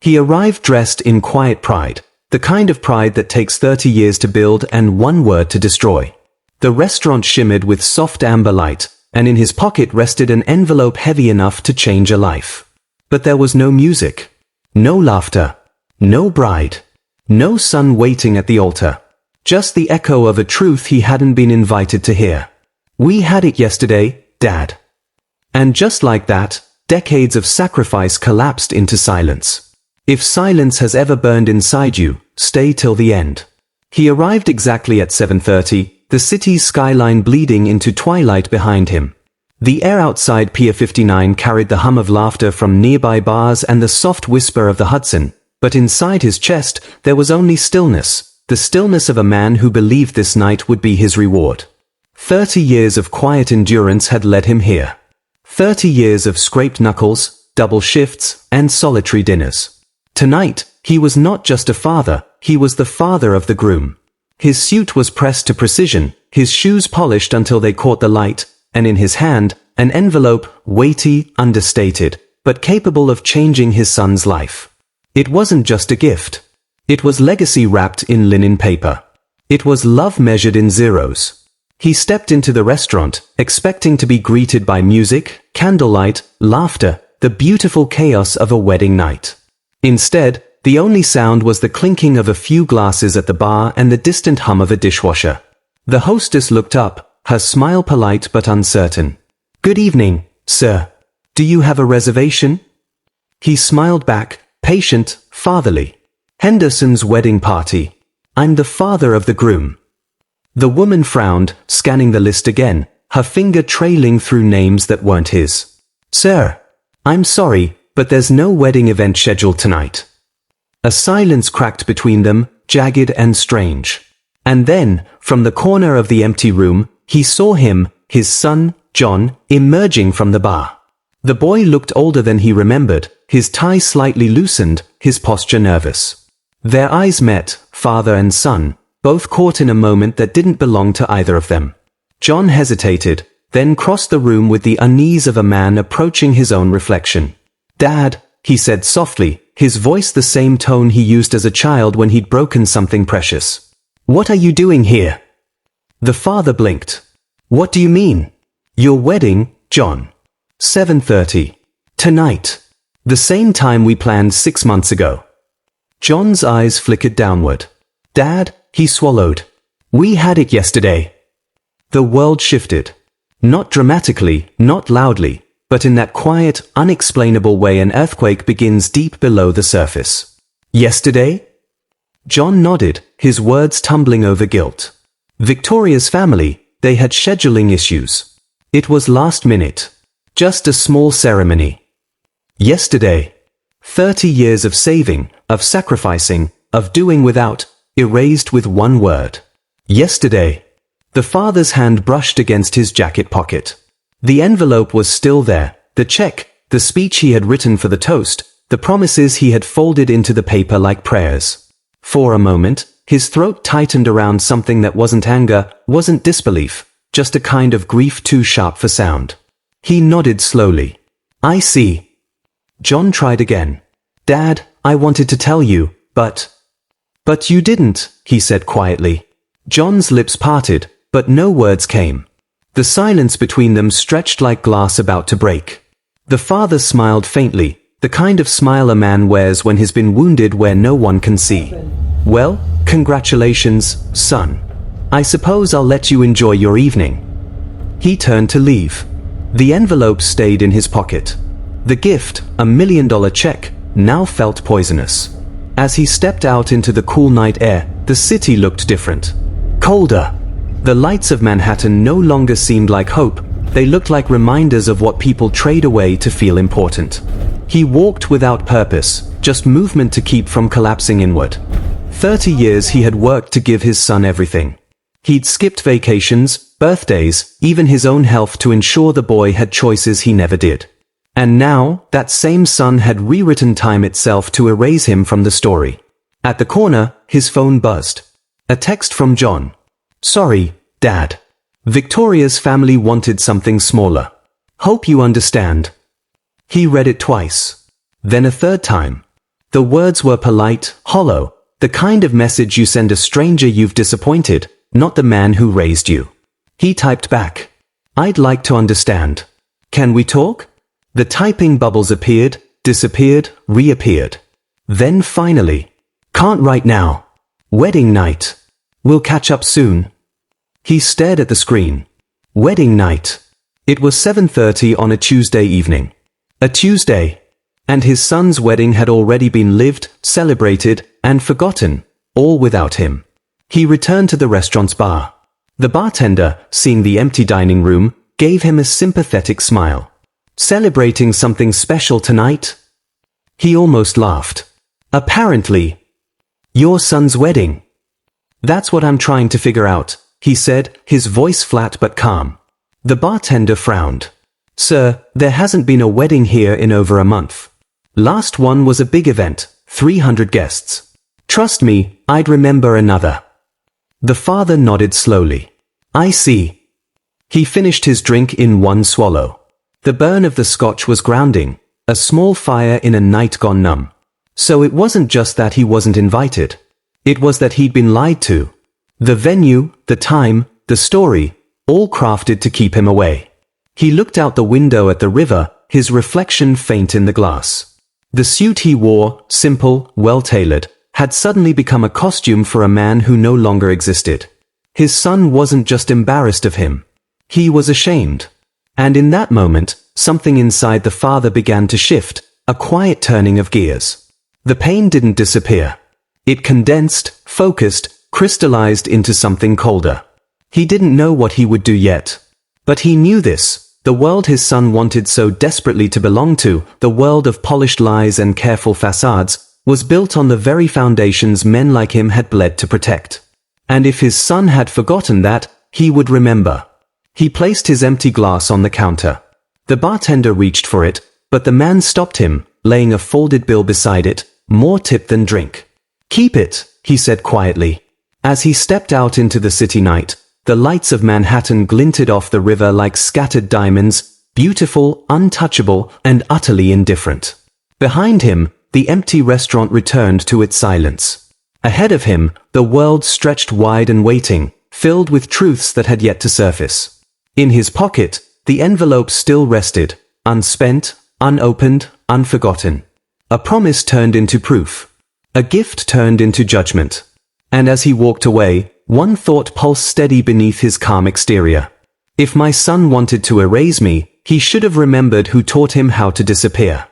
He arrived dressed in quiet pride, the kind of pride that takes 30 years to build and 1 word to destroy. The restaurant shimmered with soft amber light, and in his pocket rested an envelope heavy enough to change a life. But there was no music, no laughter, no bride, no son waiting at the altar. Just the echo of a truth he hadn't been invited to hear. "We had it yesterday, Dad." And just like that, decades of sacrifice collapsed into silence. If silence has ever burned inside you, stay till the end. He arrived exactly at 7:30, the city's skyline bleeding into twilight behind him. The air outside Pier 59 carried the hum of laughter from nearby bars and the soft whisper of the Hudson, but inside his chest there was only stillness, the stillness of a man who believed this night would be his reward. 30 years of quiet endurance had led him here. 30 years of scraped knuckles, double shifts, and solitary dinners. Tonight, he was not just a father, he was the father of the groom. His suit was pressed to precision, his shoes polished until they caught the light, and in his hand, an envelope, weighty, understated, but capable of changing his son's life. It wasn't just a gift. It was legacy wrapped in linen paper. It was love measured in zeros. He stepped into the restaurant, expecting to be greeted by music, candlelight, laughter, the beautiful chaos of a wedding night. Instead, the only sound was the clinking of a few glasses at the bar and the distant hum of a dishwasher. The hostess looked up, her smile polite but uncertain. "Good evening, sir. Do you have a reservation?" He smiled back, patient, fatherly. "Henderson's wedding party. I'm the father of the groom." The woman frowned, scanning the list again, her finger trailing through names that weren't his. "Sir, I'm sorry, but there's no wedding event scheduled tonight." A silence cracked between them, jagged and strange. And then, from the corner of the empty room, he saw him, his son, John, emerging from the bar. The boy looked older than he remembered, his tie slightly loosened, his posture nervous. Their eyes met, father and son, both caught in a moment that didn't belong to either of them. John hesitated, then crossed the room with the unease of a man approaching his own reflection. "Dad," he said softly, his voice the same tone he used as a child when he'd broken something precious. "What are you doing here?" The father blinked. "What do you mean?" "Your wedding, John. 7:30. Tonight. The same time we planned 6 months ago." John's eyes flickered downward. "Dad," he swallowed. "We had it yesterday." The world shifted. Not dramatically, not loudly, but in that quiet, unexplainable way an earthquake begins deep below the surface. "Yesterday?" John nodded, his words tumbling over guilt. Victoria's family, they had scheduling issues. It was last minute. Just a small ceremony. Yesterday. 30 years of saving, of sacrificing, of doing without, erased with one word. Yesterday. The father's hand brushed against his jacket pocket. The envelope was still there, the check, the speech he had written for the toast, the promises he had folded into the paper like prayers. For a moment, his throat tightened around something that wasn't anger, wasn't disbelief, just a kind of grief too sharp for sound. He nodded slowly. "I see." John tried again. "Dad, I wanted to tell you, but..." "But you didn't," he said quietly. John's lips parted, but no words came. The silence between them stretched like glass about to break. The father smiled faintly, the kind of smile a man wears when he's been wounded where no one can see. "Well, congratulations, son. I suppose I'll let you enjoy your evening." He turned to leave. The envelope stayed in his pocket. The gift, $1 million check, now felt poisonous. As he stepped out into the cool night air, the city looked different. Colder. The lights of Manhattan no longer seemed like hope, they looked like reminders of what people trade away to feel important. He walked without purpose, just movement to keep from collapsing inward. 30 years he had worked to give his son everything. He'd skipped vacations, birthdays, even his own health to ensure the boy had choices he never did. And now, that same son had rewritten time itself to erase him from the story. At the corner, his phone buzzed. A text from John. "Sorry, Dad. Victoria's family wanted something smaller. Hope you understand." He read it twice. Then a third time. The words were polite, hollow, the kind of message you send a stranger you've disappointed, not the man who raised you. He typed back, "I'd like to understand. Can we talk?" The typing bubbles appeared, disappeared, reappeared. Then finally, "Can't right now. Wedding night. We'll catch up soon." He stared at the screen. Wedding night. It was 7:30 on a Tuesday evening. A Tuesday. And his son's wedding had already been lived, celebrated, and forgotten, all without him. He returned to the restaurant's bar. The bartender, seeing the empty dining room, gave him a sympathetic smile. "Celebrating something special tonight?" He almost laughed. "Apparently. Your son's wedding." "That's what I'm trying to figure out," he said, his voice flat but calm. The bartender frowned. "Sir, there hasn't been a wedding here in over a month. Last one was a big event, 300 guests. Trust me, I'd remember another." The father nodded slowly. "I see." He finished his drink in one swallow. The burn of the scotch was grounding, a small fire in a night gone numb. So it wasn't just that he wasn't invited. It was that he'd been lied to. The venue, the time, the story, all crafted to keep him away. He looked out the window at the river, his reflection faint in the glass. The suit he wore, simple, well-tailored, had suddenly become a costume for a man who no longer existed. His son wasn't just embarrassed of him. He was ashamed. And in that moment, something inside the father began to shift, a quiet turning of gears. The pain didn't disappear. It condensed, focused, crystallized into something colder. He didn't know what he would do yet. But he knew this. The world his son wanted so desperately to belong to, the world of polished lies and careful facades, was built on the very foundations men like him had bled to protect. And if his son had forgotten that, he would remember. He placed his empty glass on the counter. The bartender reached for it, but the man stopped him, laying a folded bill beside it, more tip than drink. "Keep it," he said quietly. As he stepped out into the city night, the lights of Manhattan glinted off the river like scattered diamonds, beautiful, untouchable, and utterly indifferent. Behind him, the empty restaurant returned to its silence. Ahead of him, the world stretched wide and waiting, filled with truths that had yet to surface. In his pocket, the envelope still rested, unspent, unopened, unforgotten. A promise turned into proof. A gift turned into judgment. And as he walked away, one thought pulsed steady beneath his calm exterior. If my son wanted to erase me, he should have remembered who taught him how to disappear.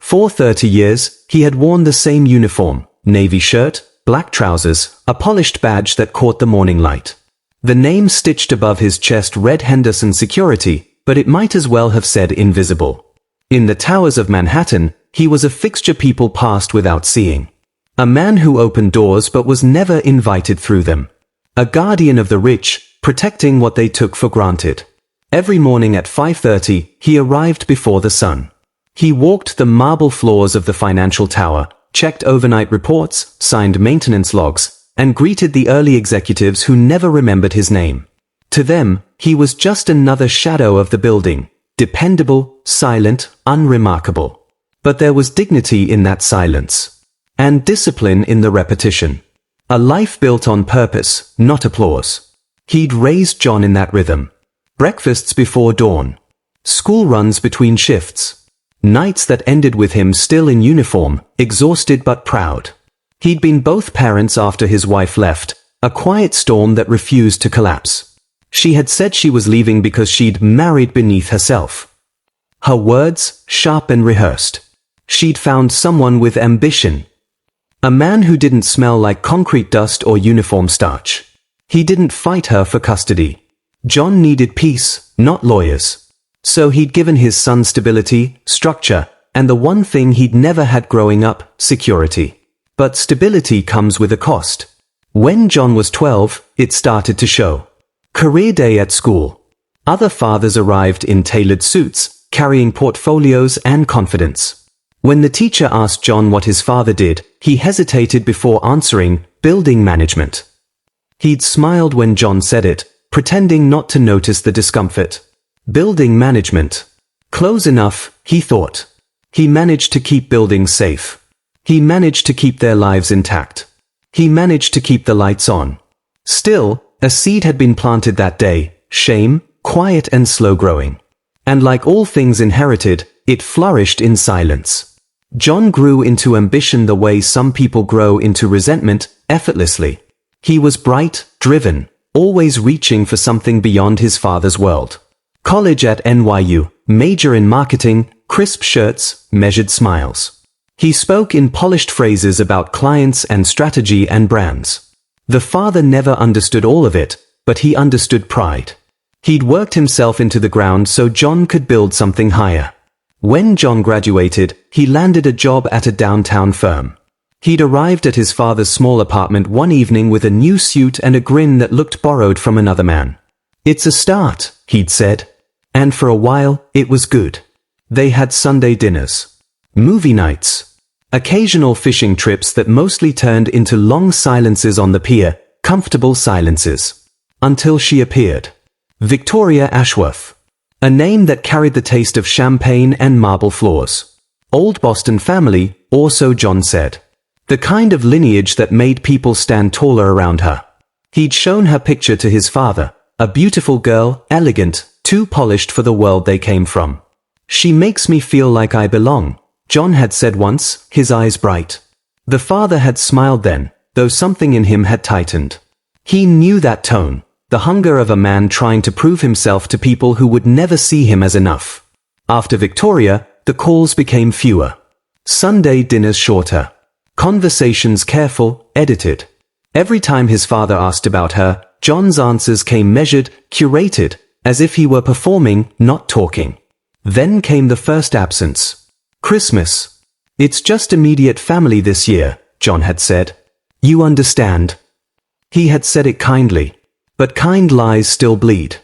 For 30 years, he had worn the same uniform, navy shirt, black trousers, a polished badge that caught the morning light. The name stitched above his chest read Henderson Security, but it might as well have said invisible. In the towers of Manhattan, he was a fixture people passed without seeing. A man who opened doors but was never invited through them. A guardian of the rich, protecting what they took for granted. Every morning at 5:30, he arrived before the sun. He walked the marble floors of the financial tower, checked overnight reports, signed maintenance logs, and greeted the early executives who never remembered his name. To them, he was just another shadow of the building, dependable, silent, unremarkable. But there was dignity in that silence. And discipline in the repetition. A life built on purpose, not applause. He'd raised John in that rhythm. Breakfasts before dawn. School runs between shifts. Nights that ended with him still in uniform, exhausted but proud. He'd been both parents after his wife left, a quiet storm that refused to collapse. She had said she was leaving because she'd married beneath herself. Her words, sharp and rehearsed. She'd found someone with ambition. A man who didn't smell like concrete dust or uniform starch. He didn't fight her for custody. John needed peace, not lawyers. So he'd given his son stability, structure, and the one thing he'd never had growing up, security. But stability comes with a cost. When John was 12, it started to show. Career day at school. Other fathers arrived in tailored suits, carrying portfolios and confidence. When the teacher asked John what his father did, he hesitated before answering, building management. He'd smiled when John said it, pretending not to notice the discomfort. Building management. Close enough, he thought. He managed to keep buildings safe. He managed to keep their lives intact. He managed to keep the lights on. Still, a seed had been planted that day, shame, quiet and slow growing. And like all things inherited, it flourished in silence. John grew into ambition the way some people grow into resentment, effortlessly. He was bright, driven, always reaching for something beyond his father's world. College at NYU, major in marketing, crisp shirts, measured smiles. He spoke in polished phrases about clients and strategy and brands. The father never understood all of it, but he understood pride. He'd worked himself into the ground so John could build something higher. When John graduated, he landed a job at a downtown firm. He'd arrived at his father's small apartment one evening with a new suit and a grin that looked borrowed from another man. "It's a start," he'd said. And for a while, it was good. They had Sunday dinners, movie nights, occasional fishing trips that mostly turned into long silences on the pier, comfortable silences. Until she appeared. Victoria Ashworth. A name that carried the taste of champagne and marble floors. Old Boston family, or so John said. The kind of lineage that made people stand taller around her. He'd shown her picture to his father, a beautiful girl, elegant, too polished for the world they came from. "She makes me feel like I belong," John had said once, his eyes bright. The father had smiled then, though something in him had tightened. He knew that tone, the hunger of a man trying to prove himself to people who would never see him as enough. After Victoria, the calls became fewer. Sunday dinners shorter. Conversations careful, edited. Every time his father asked about her, John's answers came measured, curated, as if he were performing, not talking. Then came the first absence. Christmas. "It's just immediate family this year," John had said. "You understand." He had said it kindly. But kind lies still bleed.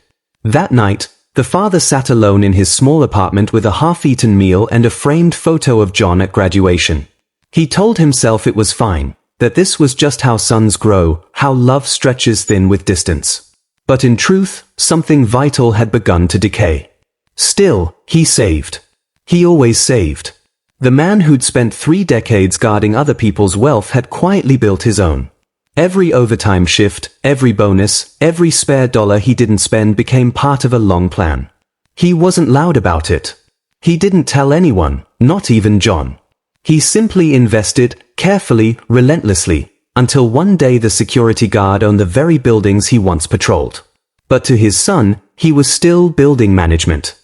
That night, the father sat alone in his small apartment with a half-eaten meal and a framed photo of John at graduation. He told himself it was fine, that this was just how sons grow, how love stretches thin with distance. But in truth, something vital had begun to decay. Still, he saved. He always saved. The man who'd spent 3 decades guarding other people's wealth had quietly built his own. Every overtime shift, every bonus, every spare dollar he didn't spend became part of a long plan. He wasn't loud about it. He didn't tell anyone, not even John. He simply invested, carefully, relentlessly, until one day the security guard owned the very buildings he once patrolled. But to his son, he was still building management.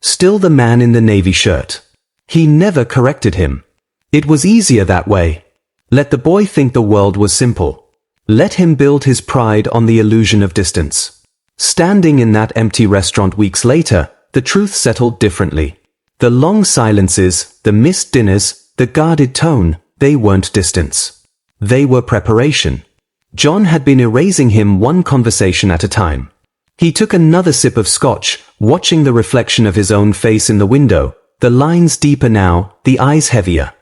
Still the man in the navy shirt. He never corrected him. It was easier that way. Let the boy think the world was simple. Let him build his pride on the illusion of distance. Standing in that empty restaurant weeks later, the truth settled differently. The long silences, the missed dinners, the guarded tone, they weren't distance. They were preparation. John had been erasing him one conversation at a time. He took another sip of scotch, watching the reflection of his own face in the window, the lines deeper now, the eyes heavier.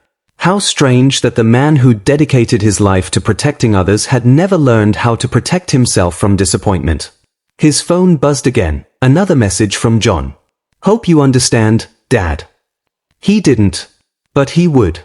How strange that the man who dedicated his life to protecting others had never learned how to protect himself from disappointment. His phone buzzed again, another message from John. "Hope you understand, Dad." He didn't. But he would.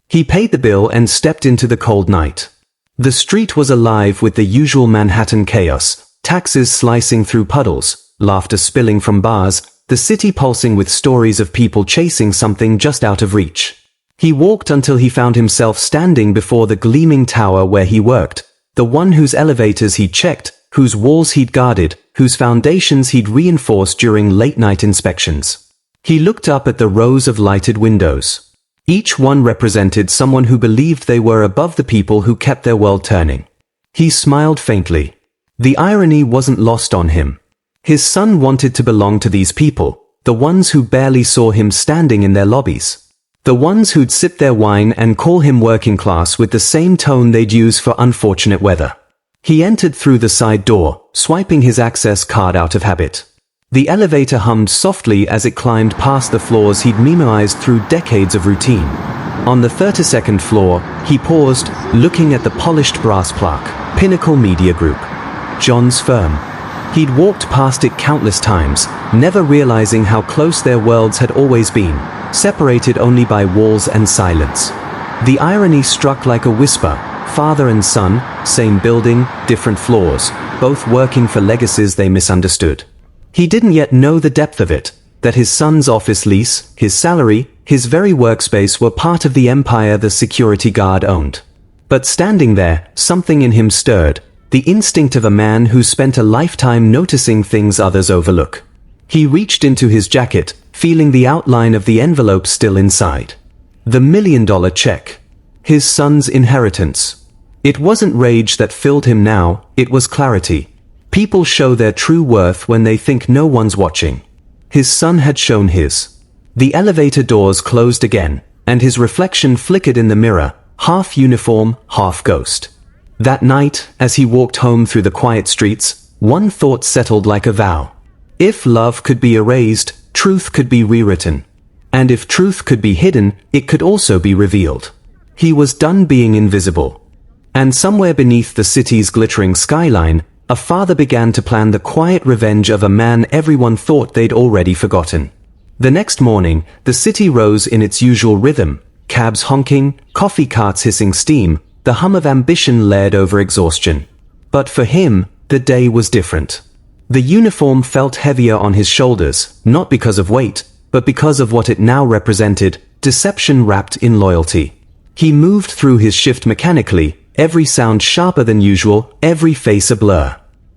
He paid the bill and stepped into the cold night. The street was alive with the usual Manhattan chaos, taxis slicing through puddles, laughter spilling from bars, the city pulsing with stories of people chasing something just out of reach. He walked until he found himself standing before the gleaming tower where he worked, the one whose elevators he'd checked, whose walls he'd guarded, whose foundations he'd reinforced during late-night inspections. He looked up at the rows of lighted windows. Each one represented someone who believed they were above the people who kept their world turning. He smiled faintly. The irony wasn't lost on him. His son wanted to belong to these people, the ones who barely saw him standing in their lobbies. The ones who'd sip their wine and call him working class with the same tone they'd use for unfortunate weather. He entered through the side door, swiping his access card out of habit. The elevator hummed softly as it climbed past the floors he'd memorized through decades of routine. On the 32nd floor, he paused, looking at the polished brass plaque, Pinnacle Media Group. John's firm. He'd walked past it countless times, never realizing how close their worlds had always been, separated only by walls and silence. The irony struck like a whisper. Father and son, same building, different floors, both working for legacies they misunderstood. He didn't yet know the depth of it, that his son's office lease, his salary, his very workspace were part of the empire the security guard owned. But standing there, something in him stirred, the instinct of a man who spent a lifetime noticing things others overlook. He reached into his jacket, feeling the outline of the envelope still inside. The $1 million check. His son's inheritance. It wasn't rage that filled him now, it was clarity. People show their true worth when they think no one's watching. His son had shown his. The elevator doors closed again, and his reflection flickered in the mirror, half uniform, half ghost. That night, as he walked home through the quiet streets, one thought settled like a vow. If love could be erased, truth could be rewritten. And if truth could be hidden, it could also be revealed. He was done being invisible. And somewhere beneath the city's glittering skyline, a father began to plan the quiet revenge of a man everyone thought they'd already forgotten. The next morning, the city rose in its usual rhythm, cabs honking, coffee carts hissing steam, the hum of ambition layered over exhaustion. But for him, the day was different. The uniform felt heavier on his shoulders, not because of weight, but because of what it now represented, deception wrapped in loyalty. He moved through his shift mechanically, every sound sharper than usual, every face a blur.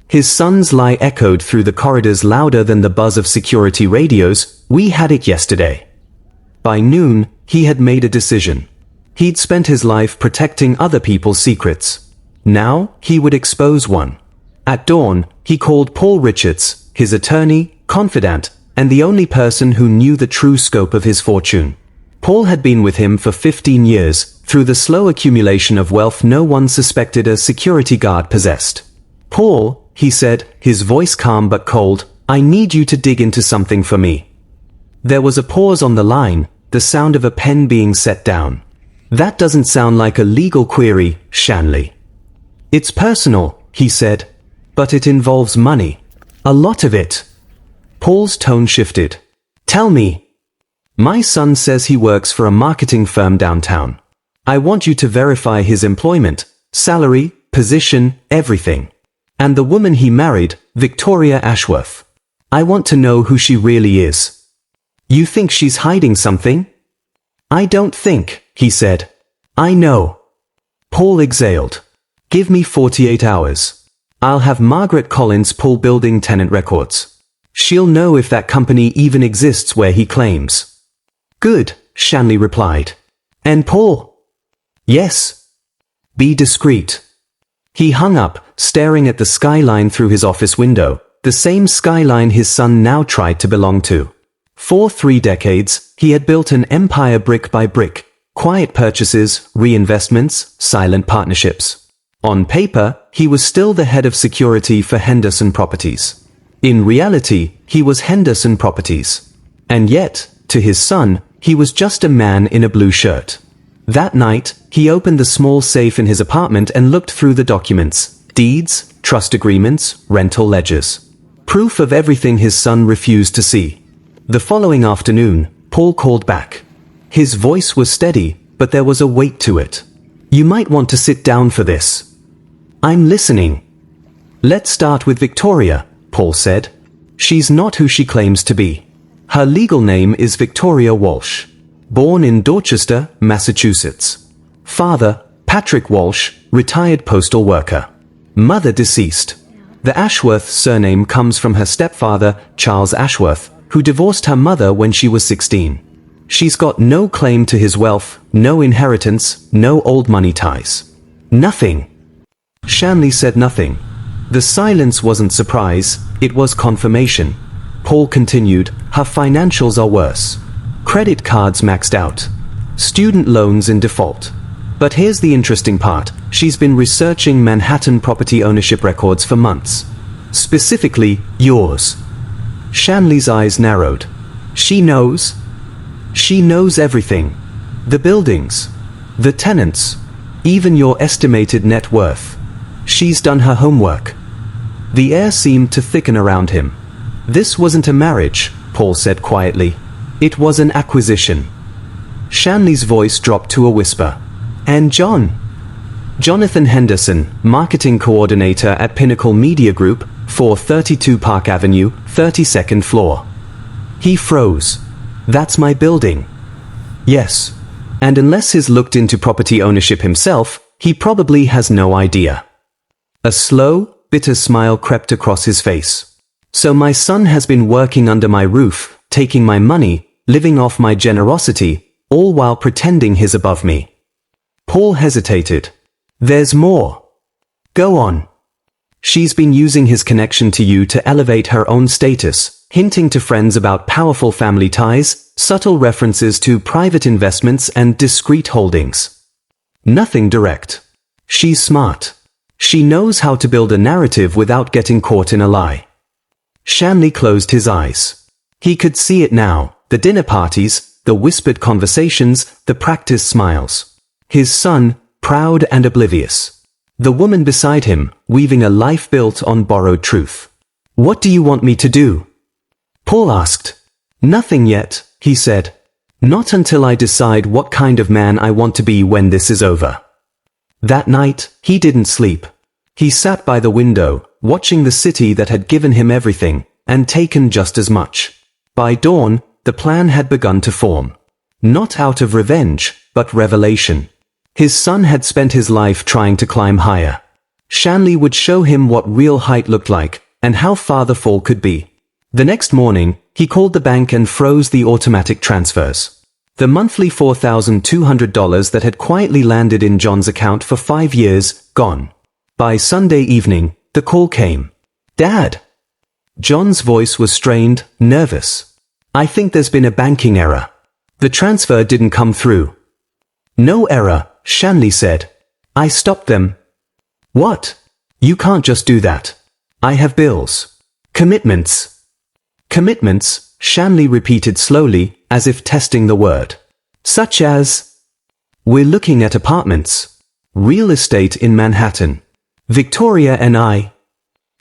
His son's lie echoed through the corridors louder than the buzz of security radios, "We had it yesterday." By noon, he had made a decision. He'd spent his life protecting other people's secrets. Now, he would expose one. At dawn, he called Paul Richards, his attorney, confidant, and the only person who knew the true scope of his fortune. Paul had been with him for 15 years, through the slow accumulation of wealth no one suspected a security guard possessed. "Paul," he said, his voice calm but cold, "I need you to dig into something for me." There was a pause on the line, the sound of a pen being set down. "That doesn't sound like a legal query, Shanley." "It's personal," he said, "but it involves money. A lot of it." Paul's tone shifted. "Tell me." "My son says he works for a marketing firm downtown. I want you to verify his employment, salary, position, everything. And the woman he married, Victoria Ashworth. I want to know who she really is." "You think she's hiding something?" "I don't think," he said. "I know." Paul exhaled. "Give me 48 hours. I'll have Margaret Collins pull building tenant records. She'll know if that company even exists where he claims." "Good," Shanley replied. "And Paul?" "Yes. Be discreet." He hung up, staring at the skyline through his office window, the same skyline his son now tried to belong to. For 3 decades, he had built an empire brick by brick, quiet purchases, reinvestments, silent partnerships. On paper, he was still the head of security for Henderson Properties. In reality, he was Henderson Properties. And yet, to his son, he was just a man in a blue shirt. That night, he opened the small safe in his apartment and looked through the documents, deeds, trust agreements, rental ledgers. Proof of everything his son refused to see. The following afternoon, Paul called back. His voice was steady, but there was a weight to it. "You might want to sit down for this." "I'm listening." "Let's start with Victoria," Paul said. "She's not who she claims to be. Her legal name is Victoria Walsh. Born in Dorchester, Massachusetts. Father, Patrick Walsh, retired postal worker. Mother deceased. The Ashworth surname comes from her stepfather, Charles Ashworth, who divorced her mother when she was 16. She's got no claim to his wealth, no inheritance, no old money ties. Nothing." Shanley said nothing. The silence wasn't surprise, it was confirmation. Paul continued, "Her financials are worse. Credit cards maxed out. Student loans in default. But here's the interesting part, she's been researching Manhattan property ownership records for months. Specifically, yours." Shanley's eyes narrowed. "She knows?" "She knows everything. The buildings. The tenants. Even your estimated net worth. She's done her homework." The air seemed to thicken around him. "This wasn't a marriage," Paul said quietly. "It was an acquisition." Shanley's voice dropped to a whisper. And Jonathan Henderson, marketing coordinator at Pinnacle Media Group, 432 Park Avenue, 32nd floor. He froze. That's my building. Yes. And unless he's looked into property ownership himself, he probably has no idea. A slow, bitter smile crept across his face. So my son has been working under my roof, taking my money, living off my generosity, all while pretending he's above me. Paul hesitated. There's more. Go on. She's been using his connection to you to elevate her own status, hinting to friends about powerful family ties, subtle references to private investments and discreet holdings. Nothing direct. She's smart. She knows how to build a narrative without getting caught in a lie. Shanley closed his eyes. He could see it now, the dinner parties, the whispered conversations, the practiced smiles. His son, proud and oblivious. The woman beside him, weaving a life built on borrowed truth. What do you want me to do? Paul asked. Nothing yet, he said. Not until I decide what kind of man I want to be when this is over. That night, he didn't sleep. He sat by the window, watching the city that had given him everything, and taken just as much. By dawn, the plan had begun to form. Not out of revenge, but revelation. His son had spent his life trying to climb higher. Shanley would show him what real height looked like, and how far the fall could be. The next morning, he called the bank and froze the automatic transfers. The monthly $4,200 that had quietly landed in John's account for 5 years, gone. By Sunday evening, the call came. Dad! John's voice was strained, nervous. I think there's been a banking error. The transfer didn't come through. No error, Shanley said. I stopped them. What? You can't just do that. I have bills. Commitments. Commitments, Shanley repeated slowly, as if testing the word. Such as? We're looking at apartments. Real estate in Manhattan. Victoria and I.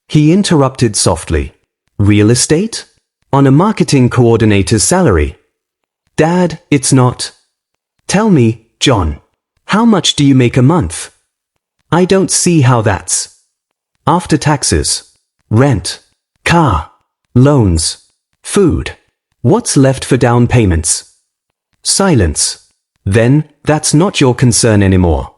He interrupted softly. Real estate? On a marketing coordinator's salary. Dad, it's not. Tell me, John. How much do you make a month? I don't see how that's. After taxes. Rent. Car. Loans. Food. What's left for down payments? Silence. Then, that's not your concern anymore.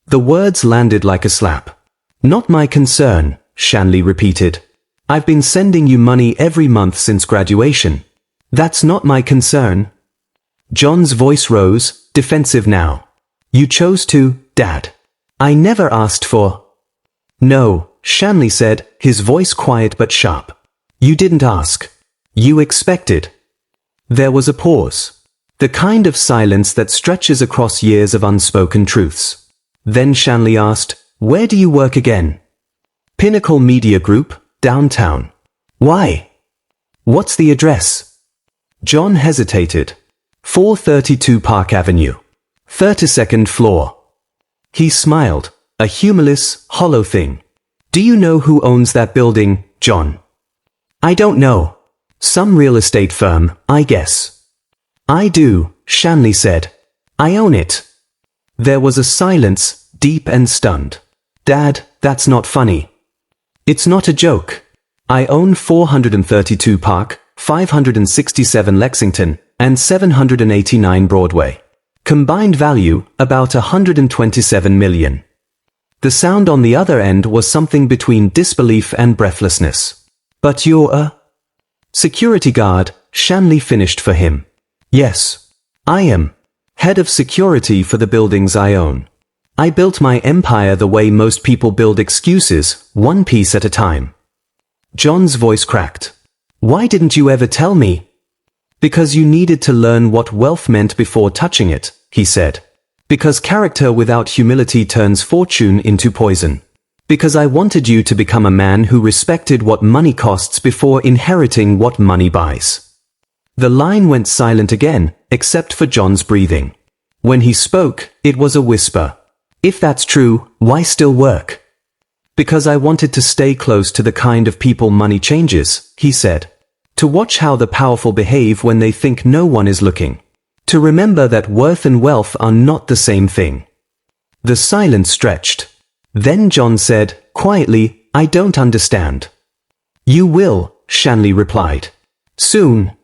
The words landed like a slap. Not my concern, Shanley repeated. I've been sending you money every month since graduation. That's not my concern. John's voice rose, defensive now. You chose to, Dad. I never asked for. No, Shanley said, his voice quiet but sharp. You didn't ask. You expected. There was a pause. The kind of silence that stretches across years of unspoken truths. Then Shanley asked, where do you work again? Pinnacle Media Group, downtown. Why? What's the address? John hesitated. 432 Park Avenue. 32nd floor. He smiled, a humorless, hollow thing. Do you know who owns that building, John? I don't know. Some real estate firm, I guess. I do, Shanley said. I own it. There was a silence, deep and stunned. Dad, that's not funny. It's not a joke. I own 432 Park, 567 Lexington, and 789 Broadway. Combined value, about $127 million. The sound on the other end was something between disbelief and breathlessness. But you're a security guard, Shanley finished for him. Yes. I am. Head of security for the buildings I own. I built my empire the way most people build excuses, one piece at a time. John's voice cracked. Why didn't you ever tell me? Because you needed to learn what wealth meant before touching it, he said. Because character without humility turns fortune into poison. Because I wanted you to become a man who respected what money costs before inheriting what money buys. The line went silent again, except for John's breathing. When he spoke, it was a whisper. If that's true, why still work? Because I wanted to stay close to the kind of people money changes, he said. To watch how the powerful behave when they think no one is looking. To remember that worth and wealth are not the same thing. The silence stretched. Then John said, quietly, I don't understand. You will, Shanley replied. Soon.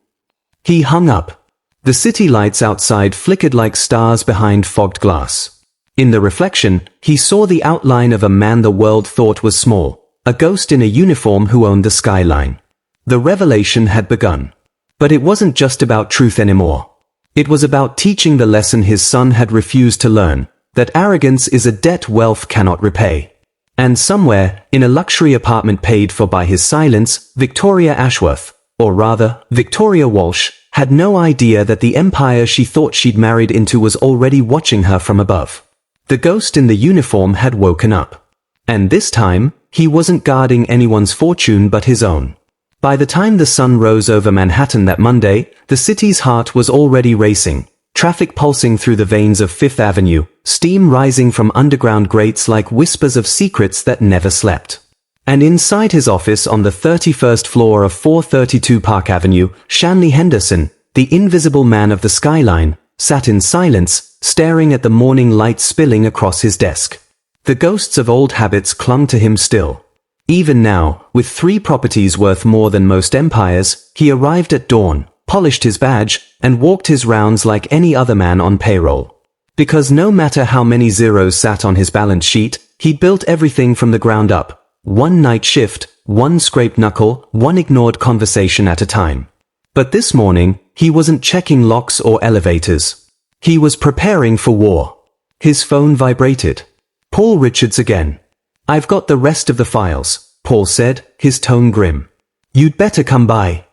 He hung up. The city lights outside flickered like stars behind fogged glass. In the reflection, he saw the outline of a man the world thought was small, a ghost in a uniform who owned the skyline. The revelation had begun. But it wasn't just about truth anymore. It was about teaching the lesson his son had refused to learn, that arrogance is a debt wealth cannot repay. And somewhere, in a luxury apartment paid for by his silence, Victoria Ashworth, or rather, Victoria Walsh, had no idea that the empire she thought she'd married into was already watching her from above. The ghost in the uniform had woken up. And this time, he wasn't guarding anyone's fortune but his own. By the time the sun rose over Manhattan that Monday, the city's heart was already racing, traffic pulsing through the veins of Fifth Avenue, steam rising from underground grates like whispers of secrets that never slept. And inside his office on the 31st floor of 432 Park Avenue, Shanley Henderson, the invisible man of the skyline, sat in silence, staring at the morning light spilling across his desk. The ghosts of old habits clung to him still. Even now, with 3 properties worth more than most empires, he arrived at dawn, polished his badge, and walked his rounds like any other man on payroll. Because no matter how many zeros sat on his balance sheet, he'd built everything from the ground up. One night shift, one scraped knuckle, one ignored conversation at a time. But this morning, he wasn't checking locks or elevators. He was preparing for war. His phone vibrated. Paul Richards again. I've got the rest of the files, Paul said, his tone grim. You'd better come by.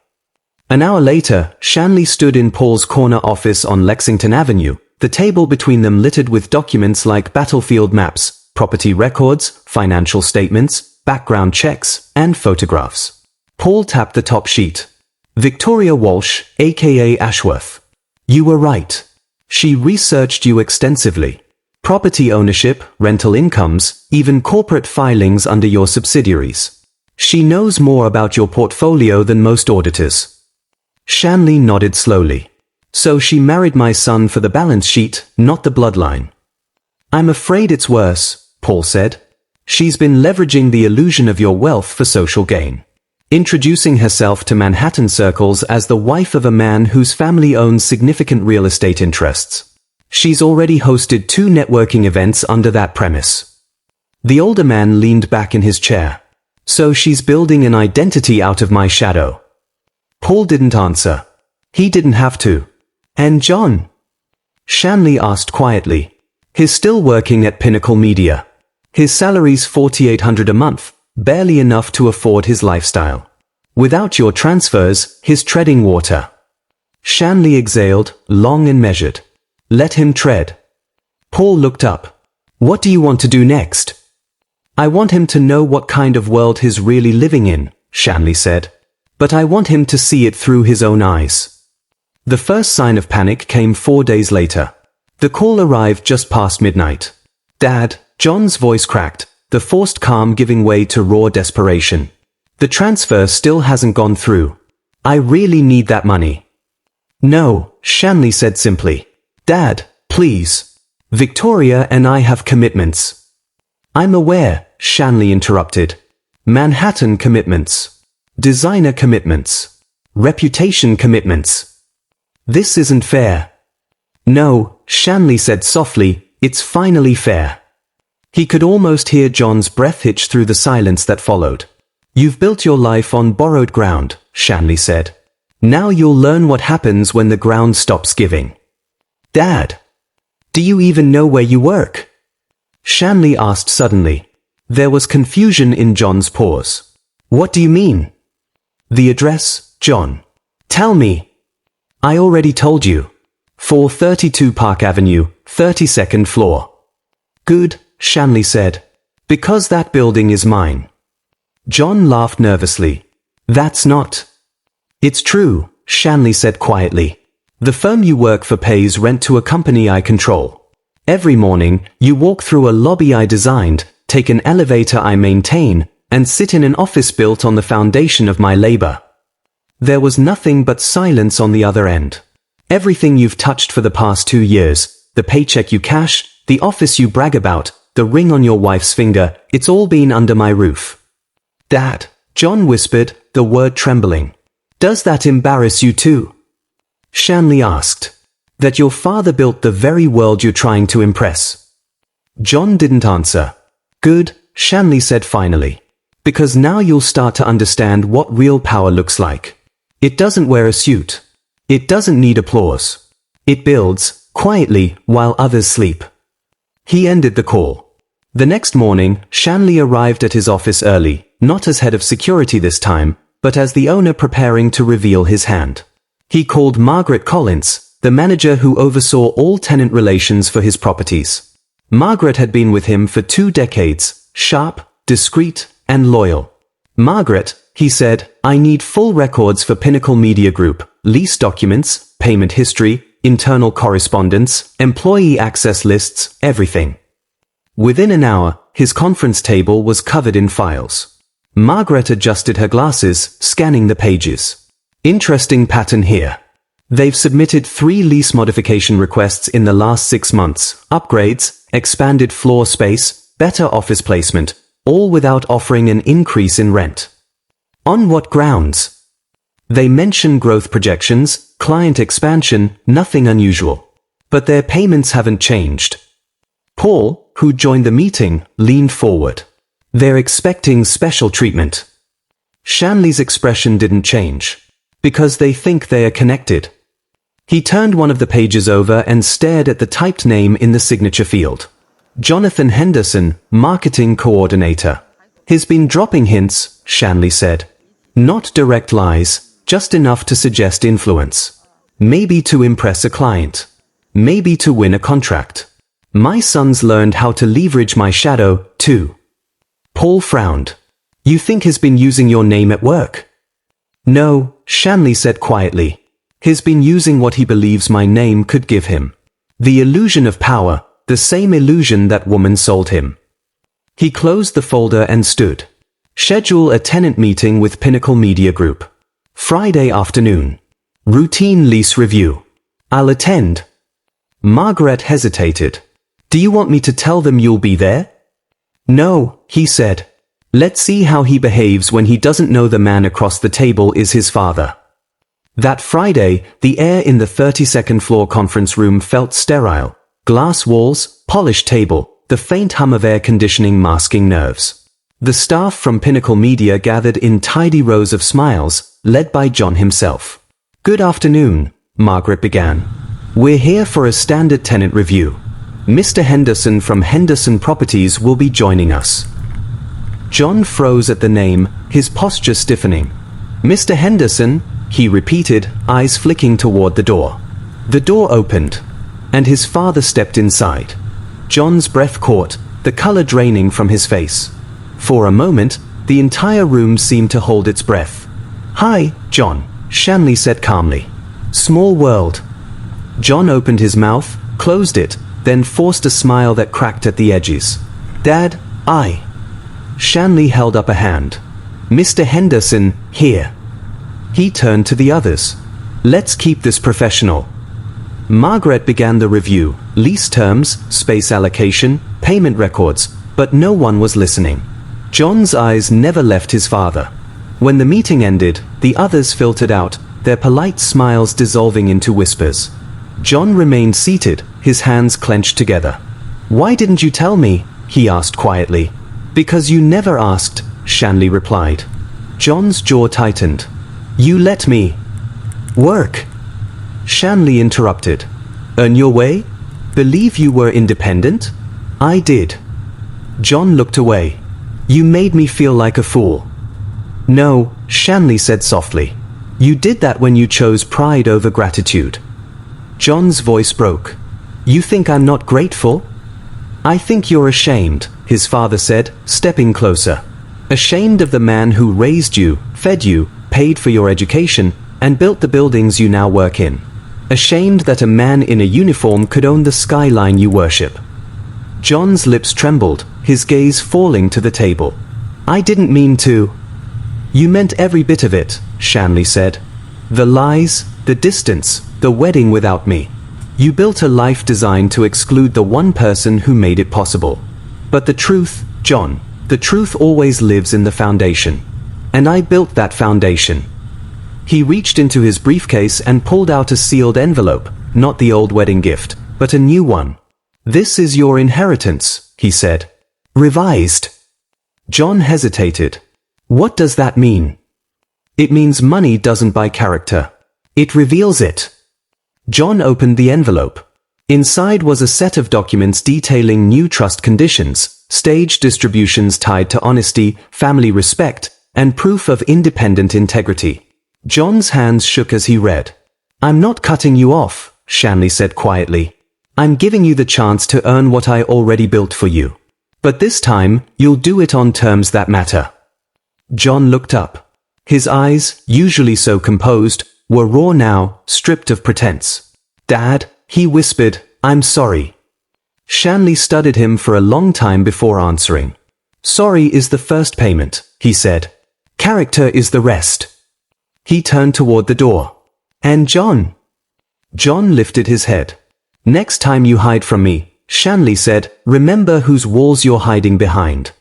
An hour later, Shanley stood in Paul's corner office on Lexington Avenue, the table between them littered with documents like battlefield maps, property records, financial statements, background checks, and photographs. Paul tapped the top sheet. Victoria Walsh, aka Ashworth. You were right. She researched you extensively. Property ownership, rental incomes, even corporate filings under your subsidiaries. She knows more about your portfolio than most auditors. Shanley nodded slowly. So she married my son for the balance sheet, not the bloodline. I'm afraid it's worse, Paul said. She's been leveraging the illusion of your wealth for social gain. Introducing herself to Manhattan circles as the wife of a man whose family owns significant real estate interests. She's already hosted 2 networking events under that premise. The older man leaned back in his chair. So she's building an identity out of my shadow. Paul didn't answer. He didn't have to. And John? Shanley asked quietly. He's still working at Pinnacle Media. His salary's $4,800 a month, barely enough to afford his lifestyle. Without your transfers, he's treading water. Shanley exhaled, long and measured. Let him tread. Paul looked up. What do you want to do next? I want him to know what kind of world he's really living in, Shanley said. But I want him to see it through his own eyes. The first sign of panic came 4 days later. The call arrived just past midnight. Dad, John's voice cracked, the forced calm giving way to raw desperation. The transfer still hasn't gone through. I really need that money. No, Shanley said simply. Dad, please. Victoria and I have commitments. I'm aware, Shanley interrupted. Manhattan commitments. Designer commitments. Reputation commitments. This isn't fair. No, Shanley said softly, it's finally fair. He could almost hear John's breath hitch through the silence that followed. You've built your life on borrowed ground, Shanley said. Now you'll learn what happens when the ground stops giving. Dad, do you even know where you work? Shanley asked suddenly. There was confusion in John's pause. What do you mean? The address, John. Tell me. I already told you. 432 Park Avenue, 32nd floor. Good, Shanley said. Because that building is mine. John laughed nervously. That's not. It's true, Shanley said quietly. The firm you work for pays rent to a company I control. Every morning, you walk through a lobby I designed, take an elevator I maintain, and sit in an office built on the foundation of my labor. There was nothing but silence on the other end. Everything you've touched for the past 2 years, the paycheck you cash, the office you brag about, the ring on your wife's finger, it's all been under my roof. Dad, John whispered, the word trembling. Does that embarrass you too? Shanley asked. That your father built the very world you're trying to impress. John didn't answer. Good, Shanley said finally. Because now you'll start to understand what real power looks like. It doesn't wear a suit. It doesn't need applause. It builds, quietly, while others sleep. He ended the call. The next morning, Shanley arrived at his office early, not as head of security this time, but as the owner preparing to reveal his hand. He called Margaret Collins, the manager who oversaw all tenant relations for his properties. Margaret had been with him for 2 decades, sharp, discreet, and loyal. Margaret, he said, I need full records for Pinnacle Media Group, lease documents, payment history, internal correspondence, employee access lists, everything. Within an hour, his conference table was covered in files. Margaret adjusted her glasses, scanning the pages. Interesting pattern here. They've submitted 3 lease modification requests in the last 6 months, upgrades, expanded floor space, better office placement, all without offering an increase in rent. On what grounds? They mention growth projections, client expansion, nothing unusual. But their payments haven't changed. Paul, who joined the meeting, leaned forward. They're expecting special treatment. Shanley's expression didn't change. Because they think they are connected. He turned one of the pages over and stared at the typed name in the signature field. Jonathan Henderson, Marketing Coordinator. He's been dropping hints, Shanley said. Not direct lies, just enough to suggest influence. Maybe to impress a client. Maybe to win a contract. My son's learned how to leverage my shadow, too. Paul frowned. You think he's been using your name at work? No, Shanley said quietly. He's been using what he believes my name could give him. The illusion of power, the same illusion that woman sold him. He closed the folder and stood. Schedule a tenant meeting with Pinnacle Media Group. Friday afternoon. Routine lease review. I'll attend. Margaret hesitated. Do you want me to tell them you'll be there? No, he said. Let's see how he behaves when he doesn't know the man across the table is his father. That Friday, the air in the 32nd floor conference room felt sterile. Glass walls, polished table, the faint hum of air conditioning masking nerves. The staff from Pinnacle Media gathered in tidy rows of smiles, led by John himself. Good afternoon, Margaret began. We're here for a standard tenant review. Mr. Henderson from Henderson Properties will be joining us. John froze at the name, his posture stiffening. Mr. Henderson, he repeated, eyes flicking toward the door. The door opened, and his father stepped inside. John's breath caught, the color draining from his face. For a moment, the entire room seemed to hold its breath. Hi, John, Shanley said calmly. Small world. John opened his mouth, closed it, then forced a smile that cracked at the edges. Dad, Shanley held up a hand. Mr. Henderson, here. He turned to the others. Let's keep this professional. Margaret began the review, lease terms, space allocation, payment records, but no one was listening. John's eyes never left his father. When the meeting ended, the others filtered out, their polite smiles dissolving into whispers. John remained seated, his hands clenched together. Why didn't you tell me? He asked quietly. Because you never asked, Shanley replied. John's jaw tightened. You let me work. Shanley interrupted. Earn your way? Believe you were independent? I did. John looked away. You made me feel like a fool. No, Shanley said softly. You did that when you chose pride over gratitude. John's voice broke. You think I'm not grateful? I think you're ashamed, his father said, stepping closer. Ashamed of the man who raised you, fed you, paid for your education, and built the buildings you now work in. Ashamed that a man in a uniform could own the skyline you worship. John's lips trembled, his gaze falling to the table. I didn't mean to. You meant every bit of it, Shanley said. The lies, the distance, the wedding without me. You built a life designed to exclude the one person who made it possible. But the truth, John, the truth always lives in the foundation. And I built that foundation. He reached into his briefcase and pulled out a sealed envelope, not the old wedding gift, but a new one. This is your inheritance, he said. Revised. John hesitated. What does that mean? It means money doesn't buy character. It reveals it. John opened the envelope. Inside was a set of documents detailing new trust conditions, stage distributions tied to honesty, family respect, and proof of independent integrity. John's hands shook as he read. I'm not cutting you off, Shanley said quietly. I'm giving you the chance to earn what I already built for you. But this time, you'll do it on terms that matter. John looked up. His eyes, usually so composed, were raw now, stripped of pretense. Dad, he whispered, I'm sorry. Shanley studied him for a long time before answering. Sorry is the first payment, he said. Character is the rest. He turned toward the door. And John? John lifted his head. Next time you hide from me, Shanley said, remember whose walls you're hiding behind.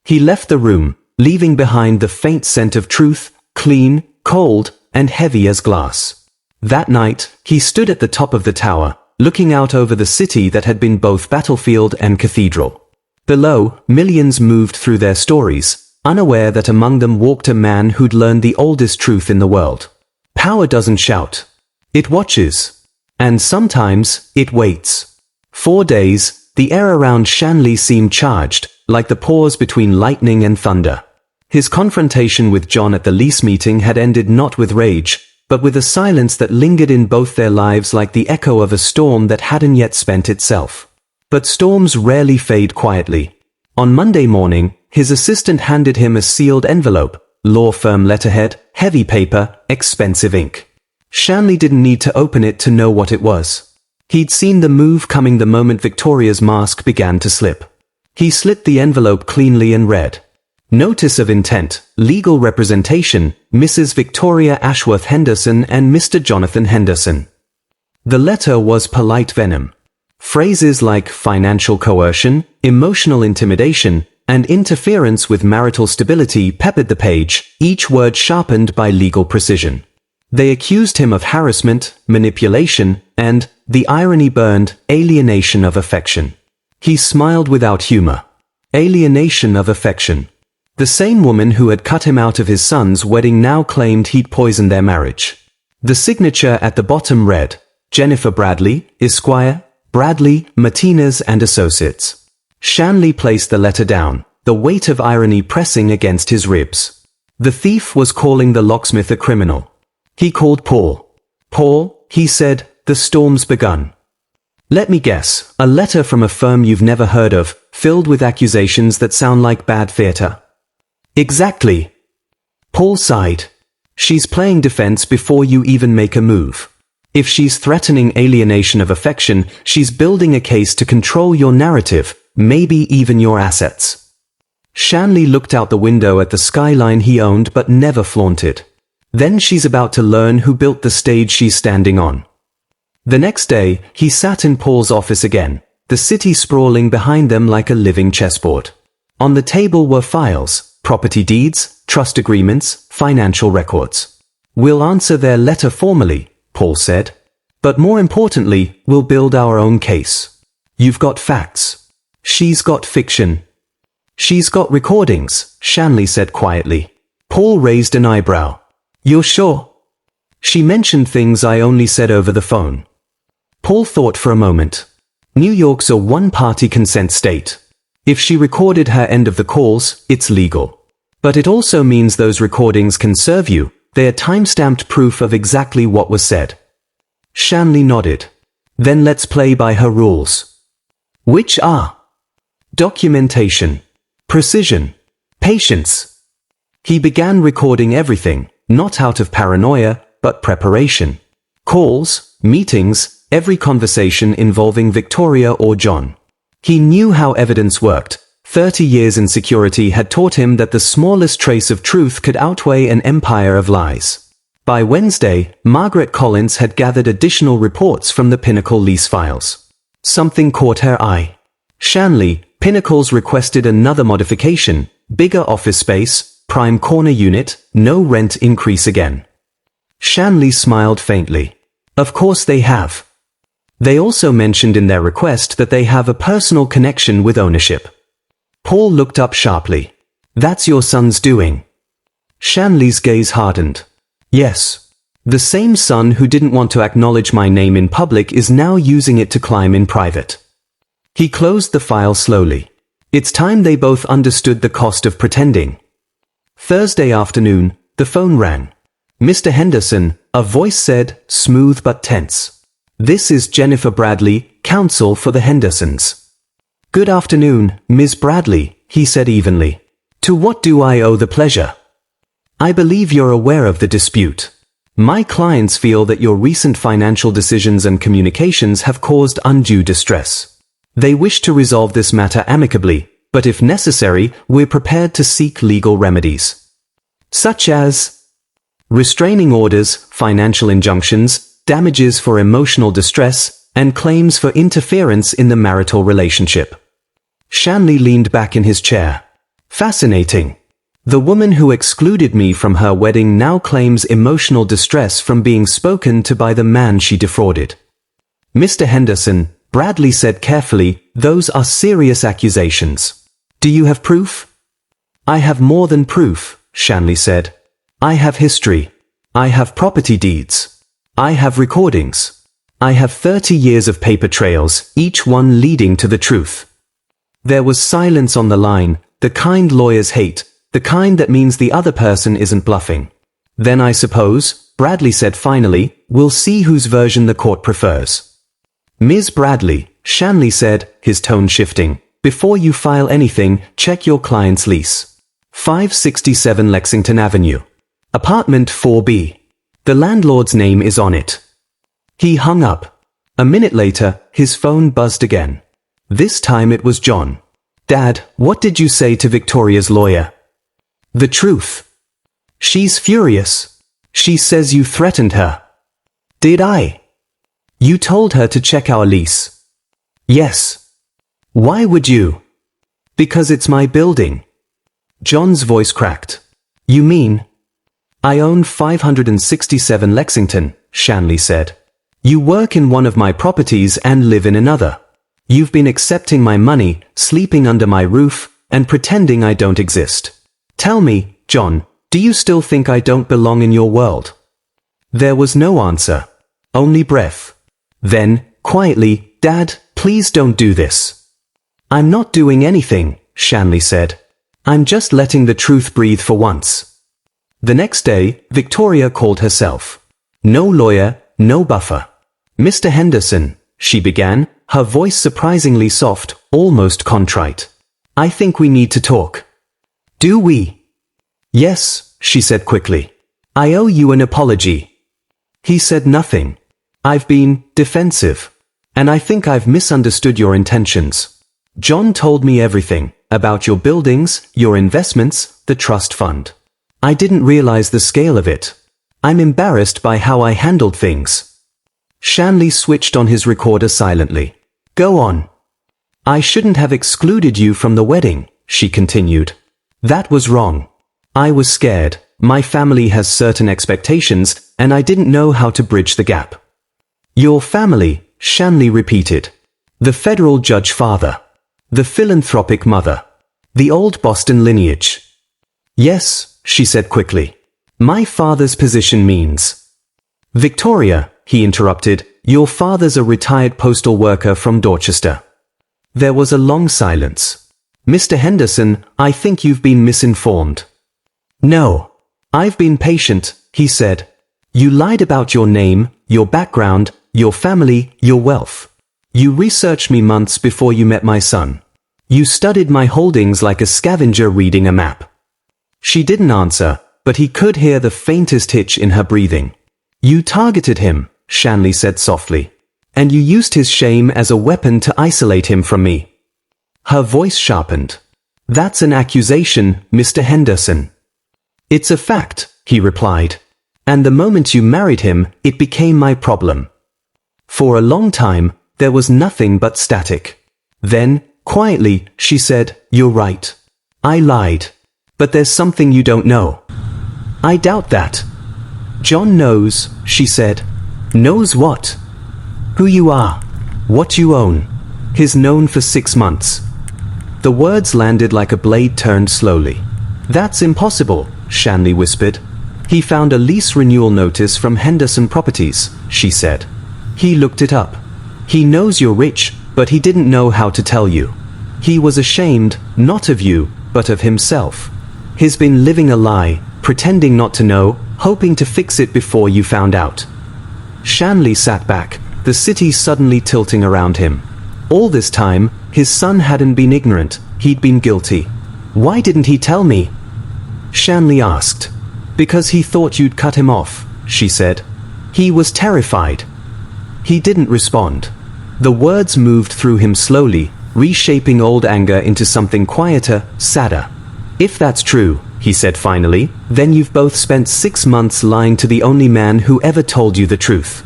He left the room, leaving behind the faint scent of truth, clean, cold, and heavy as glass. That night, he stood at the top of the tower, looking out over the city that had been both battlefield and cathedral. Below, millions moved through their stories, unaware that among them walked a man who'd learned the oldest truth in the world. Power doesn't shout. It watches. And sometimes, it waits. 4 days, the air around Shanley seemed charged, like the pause between lightning and thunder. His confrontation with John at the lease meeting had ended not with rage, but with a silence that lingered in both their lives like the echo of a storm that hadn't yet spent itself. But storms rarely fade quietly. On Monday morning, his assistant handed him a sealed envelope, law firm letterhead, heavy paper, expensive ink. Shanley didn't need to open it to know what it was. He'd seen the move coming the moment Victoria's mask began to slip. He slit the envelope cleanly and read. Notice of intent, legal representation, Mrs. Victoria Ashworth Henderson and Mr. Jonathan Henderson. The letter was polite venom. Phrases like financial coercion, emotional intimidation, and interference with marital stability peppered the page, each word sharpened by legal precision. They accused him of harassment, manipulation, and, the irony burned, alienation of affection. He smiled without humor. Alienation of affection. The same woman who had cut him out of his son's wedding now claimed he'd poisoned their marriage. The signature at the bottom read, Jennifer Bradley, Esquire, Bradley, Martinez and Associates. Shanley placed the letter down, the weight of irony pressing against his ribs. The thief was calling the locksmith a criminal. He called Paul. Paul, he said, the storm's begun. Let me guess, a letter from a firm you've never heard of, filled with accusations that sound like bad theater. Exactly. Paul sighed. She's playing defense before you even make a move. If she's threatening alienation of affection, she's building a case to control your narrative, maybe even your assets. Shanley looked out the window at the skyline he owned but never flaunted. Then she's about to learn who built the stage she's standing on. The next day, he sat in Paul's office again, the city sprawling behind them like a living chessboard. On the table were files, property deeds, trust agreements, financial records. We'll answer their letter formally, Paul said. But more importantly, we'll build our own case. You've got facts. She's got fiction. She's got recordings, Shanley said quietly. Paul raised an eyebrow. You're sure? She mentioned things I only said over the phone. Paul thought for a moment. New York's a one-party consent state. If she recorded her end of the calls, it's legal. But it also means those recordings can serve you. They are time-stamped proof of exactly what was said. Shanley nodded. Then let's play by her rules. Which are? Documentation. Precision. Patience. He began recording everything, not out of paranoia, but preparation. Calls, meetings, every conversation involving Victoria or John. He knew how evidence worked. 30 years in security had taught him that the smallest trace of truth could outweigh an empire of lies. By Wednesday, Margaret Collins had gathered additional reports from the Pinnacle lease files. Something caught her eye. Shanley, Pinnacle's requested another modification, bigger office space, prime corner unit, no rent increase again. Shanley smiled faintly. Of course they have. They also mentioned in their request that they have a personal connection with ownership. Paul looked up sharply. That's your son's doing. Shanley's gaze hardened. Yes. The same son who didn't want to acknowledge my name in public is now using it to climb in private. He closed the file slowly. It's time they both understood the cost of pretending. Thursday afternoon, the phone rang. Mr. Henderson, a voice said, smooth but tense. This is Jennifer Bradley, counsel for the Hendersons. Good afternoon, Ms. Bradley, he said evenly. To what do I owe the pleasure? I believe you're aware of the dispute. My clients feel that your recent financial decisions and communications have caused undue distress. They wish to resolve this matter amicably, but if necessary, we're prepared to seek legal remedies. Such as restraining orders, financial injunctions, damages for emotional distress, and claims for interference in the marital relationship. Shanley leaned back in his chair. Fascinating. The woman who excluded me from her wedding now claims emotional distress from being spoken to by the man she defrauded. Mr. Henderson, Bradley said carefully, those are serious accusations. Do you have proof? I have more than proof, Shanley said. I have history. I have property deeds. I have recordings. I have 30 years of paper trails, each one leading to the truth. There was silence on the line, the kind lawyers hate, the kind that means the other person isn't bluffing. Then I suppose, Bradley said finally, we'll see whose version the court prefers. Ms. Bradley, Shanley said, his tone shifting, before you file anything, check your client's lease. 567 Lexington Avenue. Apartment 4B. The landlord's name is on it. He hung up. A minute later, his phone buzzed again. This time it was John. Dad, what did you say to Victoria's lawyer? The truth. She's furious. She says you threatened her. Did I? You told her to check our lease. Yes. Why would you? Because it's my building. John's voice cracked. You mean? I own 567 Lexington, Shanley said. You work in one of my properties and live in another. You've been accepting my money, sleeping under my roof, and pretending I don't exist. Tell me, John, do you still think I don't belong in your world? There was no answer. Only breath. Then, quietly, Dad, please don't do this. I'm not doing anything, Shanley said. I'm just letting the truth breathe for once. The next day, Victoria called herself. No lawyer, no buffer. Mr. Henderson, she began, her voice surprisingly soft, almost contrite. I think we need to talk. Do we? Yes, she said quickly. I owe you an apology. He said nothing. I've been defensive. And I think I've misunderstood your intentions. John told me everything, about your buildings, your investments, the trust fund. I didn't realize the scale of it. I'm embarrassed by how I handled things. Shanley switched on his recorder silently. Go on. I shouldn't have excluded you from the wedding, she continued. That was wrong. I was scared. My family has certain expectations, and I didn't know how to bridge the gap. Your family, Shanley repeated. The federal judge father. The philanthropic mother. The old Boston lineage. Yes, she said quickly. My father's position means. Victoria, he interrupted, your father's a retired postal worker from Dorchester. There was a long silence. Mr. Henderson, I think you've been misinformed. No. I've been patient, he said. You lied about your name, your background, your family, your wealth. You researched me months before you met my son. You studied my holdings like a scavenger reading a map. She didn't answer, but he could hear the faintest hitch in her breathing. You targeted him, Shanley said softly. And you used his shame as a weapon to isolate him from me. Her voice sharpened. That's an accusation, Mr. Henderson. It's a fact, he replied. And the moment you married him, it became my problem. For a long time, there was nothing but static. Then, quietly, she said, "You're right. I lied. But there's something you don't know." "I doubt that." "John knows," she said. "Knows what?" "Who you are. What you own. He's known for 6 months." The words landed like a blade turned slowly. "That's impossible," Shanley whispered. "He found a lease renewal notice from Henderson Properties," she said. "He looked it up. He knows you're rich, but he didn't know how to tell you. He was ashamed, not of you, but of himself. He's been living a lie, pretending not to know, hoping to fix it before you found out." Shanley sat back, the city suddenly tilting around him. All this time, his son hadn't been ignorant, he'd been guilty. "Why didn't he tell me?" Shanley asked. "Because he thought you'd cut him off," she said. "He was terrified." He didn't respond. The words moved through him slowly, reshaping old anger into something quieter, sadder. "If that's true," he said finally, "then you've both spent 6 months lying to the only man who ever told you the truth."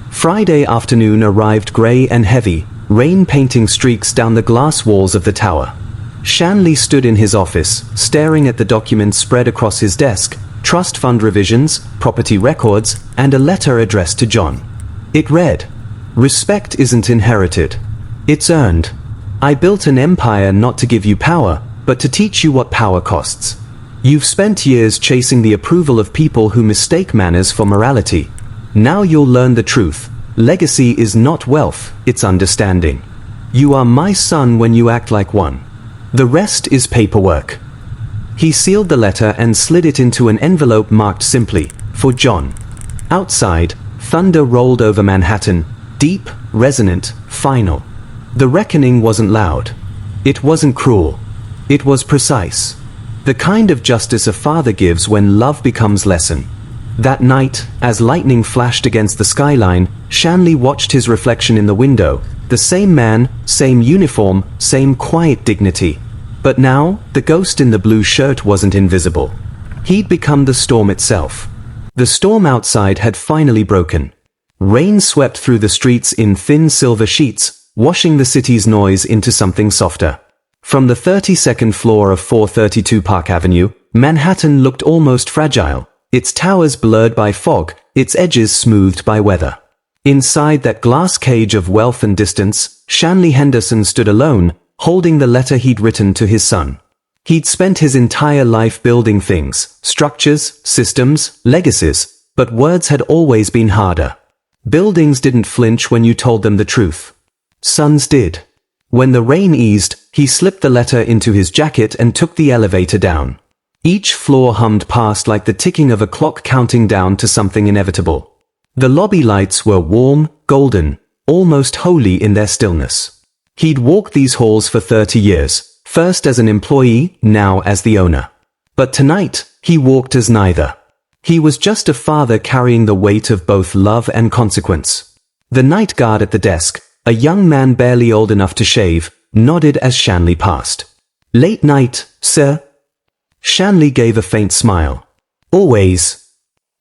Friday afternoon arrived grey and heavy, rain painting streaks down the glass walls of the tower. Shanley stood in his office, staring at the documents spread across his desk, trust fund revisions, property records, and a letter addressed to John. It read, "Respect isn't inherited. It's earned. I built an empire not to give you power, but to teach you what power costs. You've spent years chasing the approval of people who mistake manners for morality. Now you'll learn the truth. Legacy is not wealth, it's understanding. You are my son when you act like one. The rest is paperwork." He sealed the letter and slid it into an envelope marked simply, "For John." Outside, thunder rolled over Manhattan, deep, resonant, final. The reckoning wasn't loud. It wasn't cruel. It was precise. The kind of justice a father gives when love becomes lesson. That night, as lightning flashed against the skyline, Shanley watched his reflection in the window. The same man, same uniform, same quiet dignity. But now, the ghost in the blue shirt wasn't invisible. He'd become the storm itself. The storm outside had finally broken. Rain swept through the streets in thin silver sheets, washing the city's noise into something softer. From the 32nd floor of 432 Park Avenue, Manhattan looked almost fragile, its towers blurred by fog, its edges smoothed by weather. Inside that glass cage of wealth and distance, Shanley Henderson stood alone, holding the letter he'd written to his son. He'd spent his entire life building things, structures, systems, legacies, but words had always been harder. Buildings didn't flinch when you told them the truth. Sons did. When the rain eased, he slipped the letter into his jacket and took the elevator down. Each floor hummed past like the ticking of a clock counting down to something inevitable. The lobby lights were warm, golden, almost holy in their stillness. He'd walked these halls for 30 years, first as an employee, now as the owner. But tonight, he walked as neither. He was just a father carrying the weight of both love and consequence. The night guard at the desk, a young man barely old enough to shave, nodded as Shanley passed. "Late night, sir?" Shanley gave a faint smile. "Always."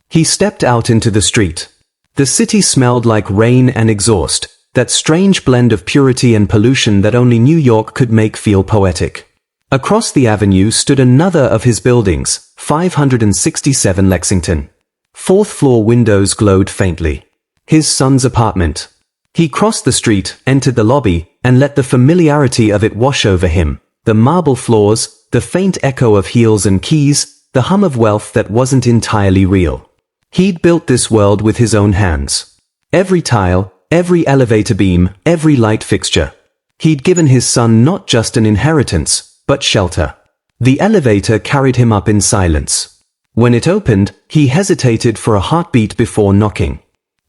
He stepped out into the street. The city smelled like rain and exhaust, that strange blend of purity and pollution that only New York could make feel poetic. Across the avenue stood another of his buildings, 567 Lexington. Fourth-floor windows glowed faintly. His son's apartment. He crossed the street, entered the lobby, and let the familiarity of it wash over him. The marble floors, the faint echo of heels and keys, the hum of wealth that wasn't entirely real. He'd built this world with his own hands. Every tile, every elevator beam, every light fixture. He'd given his son not just an inheritance, but shelter. The elevator carried him up in silence. When it opened, he hesitated for a heartbeat before knocking.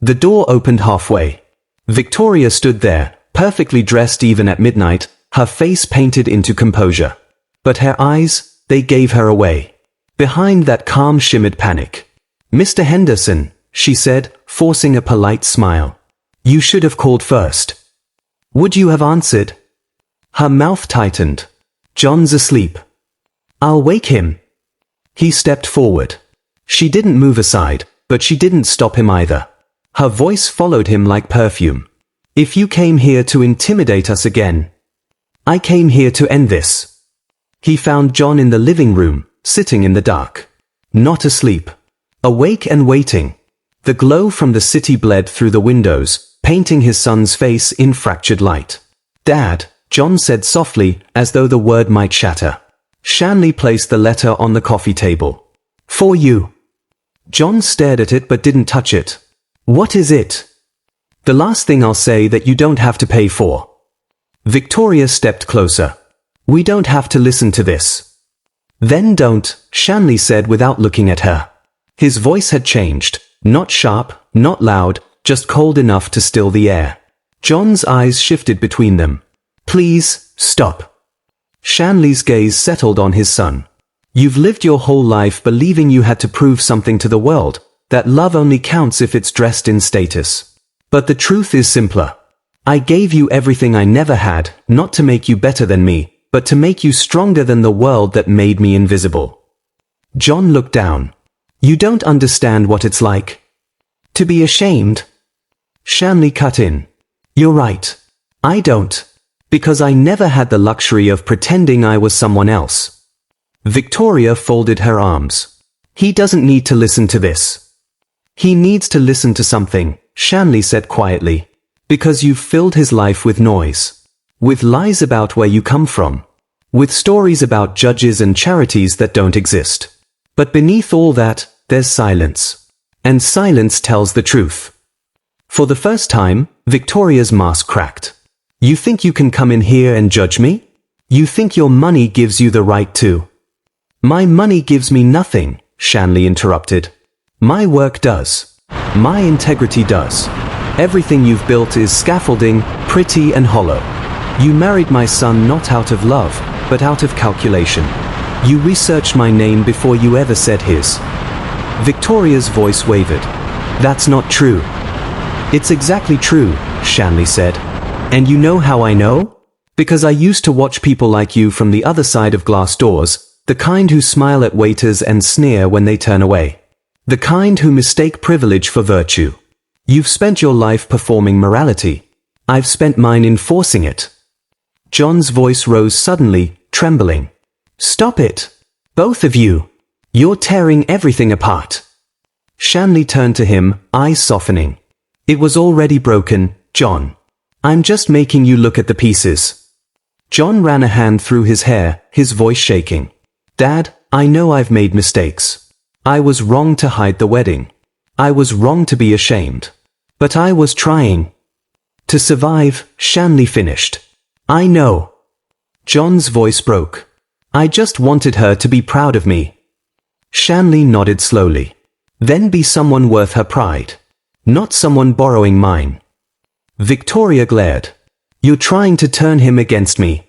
The door opened halfway. Victoria stood there, perfectly dressed even at midnight, her face painted into composure. But her eyes, they gave her away. Behind that calm shimmered panic. "Mr. Henderson," she said, forcing a polite smile. "You should have called first. Would you have answered?" Her mouth tightened. "John's asleep." "I'll wake him." He stepped forward. She didn't move aside, but she didn't stop him either. Her voice followed him like perfume. If you came here to intimidate us again, I came here to end this. He found John in the living room, sitting in the dark. Not asleep. Awake and waiting. The glow from the city bled through the windows, painting his son's face in fractured light. Dad, John said softly, as though the word might shatter. Shanley placed the letter on the coffee table. For you. John stared at it but didn't touch it. What is it? The last thing I'll say that you don't have to pay for. Victoria stepped closer. We don't have to listen to this. Then don't, Shanley said without looking at her. His voice had changed, not sharp, not loud, just cold enough to still the air. John's eyes shifted between them. Please, stop. Shanley's gaze settled on his son. You've lived your whole life believing you had to prove something to the world, that love only counts if it's dressed in status. But the truth is simpler. I gave you everything I never had, not to make you better than me, but to make you stronger than the world that made me invisible. John looked down. You don't understand what it's like to be ashamed. Shanley cut in. You're right. I don't. Because I never had the luxury of pretending I was someone else. Victoria folded her arms. He doesn't need to listen to this. He needs to listen to something, Shanley said quietly. Because you've filled his life with noise. With lies about where you come from. With stories about judges and charities that don't exist. But beneath all that, there's silence. And silence tells the truth. For the first time, Victoria's mask cracked. You think you can come in here and judge me? You think your money gives you the right to? My money gives me nothing, Shanley interrupted. My work does. My integrity does. Everything you've built is scaffolding, pretty and hollow. You married my son not out of love, but out of calculation. You researched my name before you ever said his. Victoria's voice wavered. That's not true. It's exactly true, Shanley said. And you know how I know? Because I used to watch people like you from the other side of glass doors, the kind who smile at waiters and sneer when they turn away. The kind who mistake privilege for virtue. You've spent your life performing morality. I've spent mine enforcing it. John's voice rose suddenly, trembling. Stop it. Both of you. You're tearing everything apart. Shanley turned to him, eyes softening. It was already broken, John. I'm just making you look at the pieces. John ran a hand through his hair, his voice shaking. Dad, I know I've made mistakes. I was wrong to hide the wedding. I was wrong to be ashamed. But I was trying. To survive, Shanley finished. I know. John's voice broke. I just wanted her to be proud of me. Shanley nodded slowly. Then be someone worth her pride. Not someone borrowing mine. Victoria glared. You're trying to turn him against me.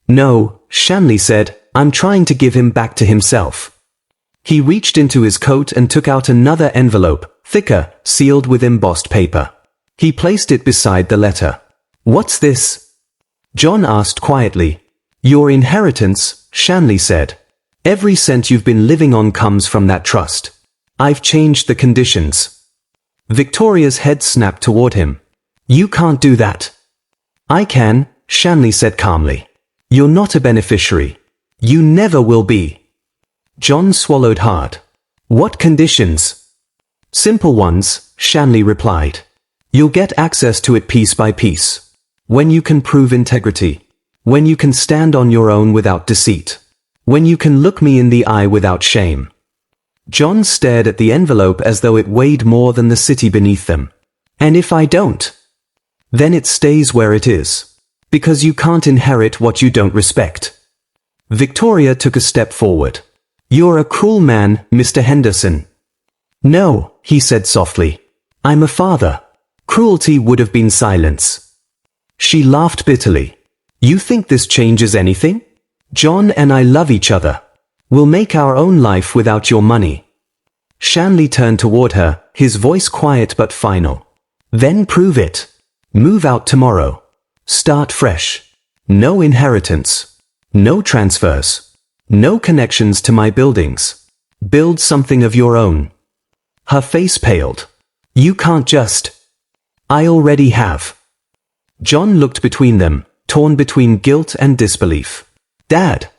No, Shanley said, I'm trying to give him back to himself. He reached into his coat and took out another envelope, thicker, sealed with embossed paper. He placed it beside the letter. What's this? John asked quietly. Your inheritance, Shanley said. Every cent you've been living on comes from that trust. I've changed the conditions. Victoria's head snapped toward him. You can't do that. I can, Shanley said calmly. You're not a beneficiary. You never will be. John swallowed hard. What conditions? Simple ones, Shanley replied. You'll get access to it piece by piece. When you can prove integrity. When you can stand on your own without deceit. When you can look me in the eye without shame. John stared at the envelope as though it weighed more than the city beneath them. And if I don't? Then it stays where it is. Because you can't inherit what you don't respect. Victoria took a step forward. You're a cruel man, Mr. Henderson. No, he said softly. I'm a father. Cruelty would have been silence. She laughed bitterly. You think this changes anything? John and I love each other. We'll make our own life without your money. Shanley turned toward her, his voice quiet but final. Then prove it. Move out tomorrow. Start fresh. No inheritance. No transfers. No connections to my buildings. Build something of your own. Her face paled. You can't just. I already have. John looked between them, torn between guilt and disbelief. Dad.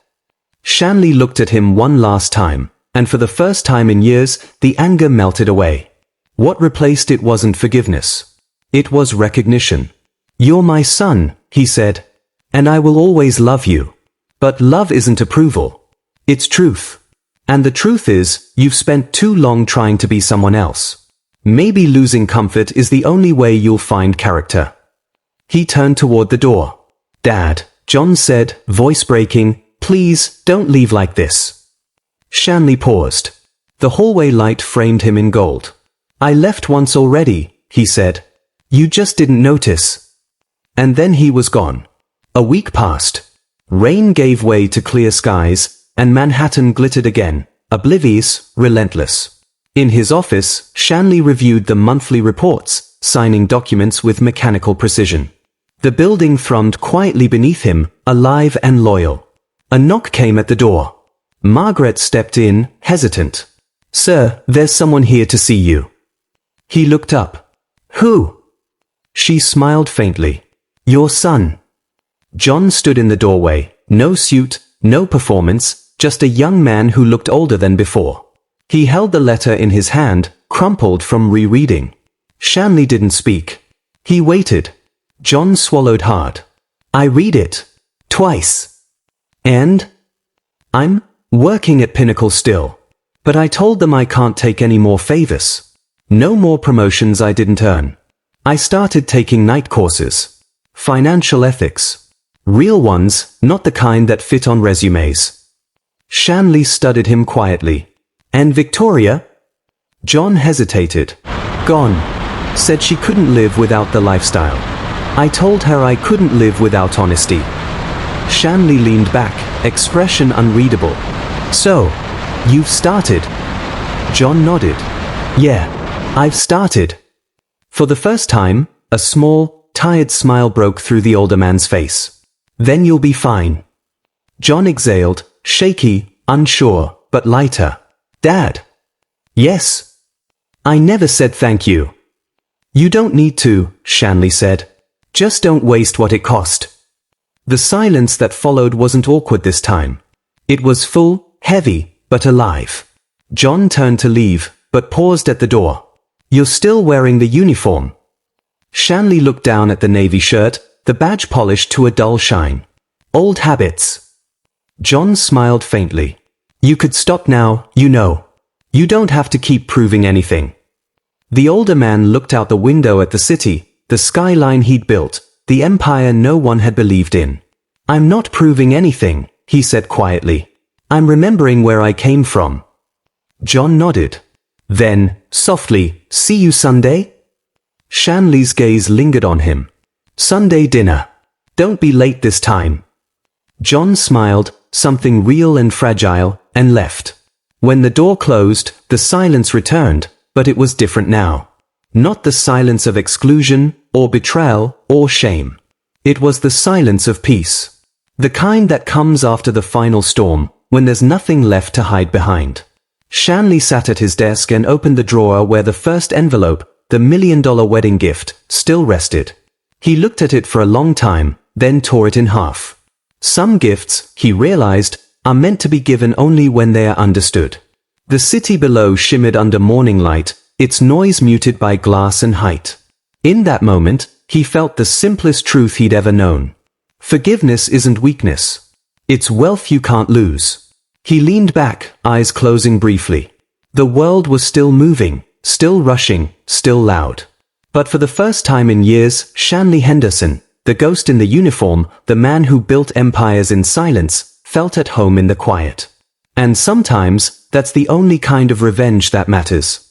Shanley looked at him one last time, and for the first time in years, the anger melted away. What replaced it wasn't forgiveness. It was recognition. You're my son, he said, and I will always love you. But love isn't approval. It's truth. And the truth is, you've spent too long trying to be someone else. Maybe losing comfort is the only way you'll find character. He turned toward the door. Dad, John said, voice breaking, please, don't leave like this. Shanley paused. The hallway light framed him in gold. I left once already, he said. You just didn't notice. And then he was gone. A week passed. Rain gave way to clear skies, and Manhattan glittered again, oblivious, relentless. In his office, Shanley reviewed the monthly reports, signing documents with mechanical precision. The building thrummed quietly beneath him, alive and loyal. A knock came at the door. Margaret stepped in, hesitant. Sir, there's someone here to see you. He looked up. Who? She smiled faintly. Your son. John stood in the doorway, no suit, no performance, just a young man who looked older than before. He held the letter in his hand, crumpled from rereading. Shanley didn't speak. He waited. John swallowed hard. I read it. Twice. And? I'm working at Pinnacle still. But I told them I can't take any more favors. No more promotions I didn't earn. I started taking night courses. Financial ethics. Real ones, not the kind that fit on resumes. Shanley studied him quietly. And Victoria? John hesitated. Gone. Said she couldn't live without the lifestyle. I told her I couldn't live without honesty. Shanley leaned back, expression unreadable. So, you've started? John nodded. Yeah, I've started. For the first time, a small, tired smile broke through the older man's face. Then you'll be fine. John exhaled, shaky, unsure, but lighter. Dad. Yes. I never said thank you. You don't need to, Shanley said. Just don't waste what it cost. The silence that followed wasn't awkward this time. It was full, heavy, but alive. John turned to leave, but paused at the door. You're still wearing the uniform. Shanley looked down at the navy shirt, the badge polished to a dull shine. Old habits. John smiled faintly. You could stop now, you know. You don't have to keep proving anything. The older man looked out the window at the city, the skyline he'd built, the empire no one had believed in. I'm not proving anything, he said quietly. I'm remembering where I came from. John nodded. Then, softly, see you Sunday? Shanley's gaze lingered on him. Sunday dinner. Don't be late this time. John smiled, something real and fragile, and left. When the door closed, the silence returned, but it was different now. Not the silence of exclusion, or betrayal, or shame. It was the silence of peace. The kind that comes after the final storm, when there's nothing left to hide behind. Shanley sat at his desk and opened the drawer where the first envelope, the $1 million wedding gift, still rested. He looked at it for a long time, then tore it in half. Some gifts, he realized, are meant to be given only when they are understood. The city below shimmered under morning light, its noise muted by glass and height. In that moment, he felt the simplest truth he'd ever known. Forgiveness isn't weakness. It's wealth you can't lose. He leaned back, eyes closing briefly. The world was still moving, still rushing, still loud. But for the first time in years, Shanley Henderson, the ghost in the uniform, the man who built empires in silence, felt at home in the quiet. And sometimes, that's the only kind of revenge that matters.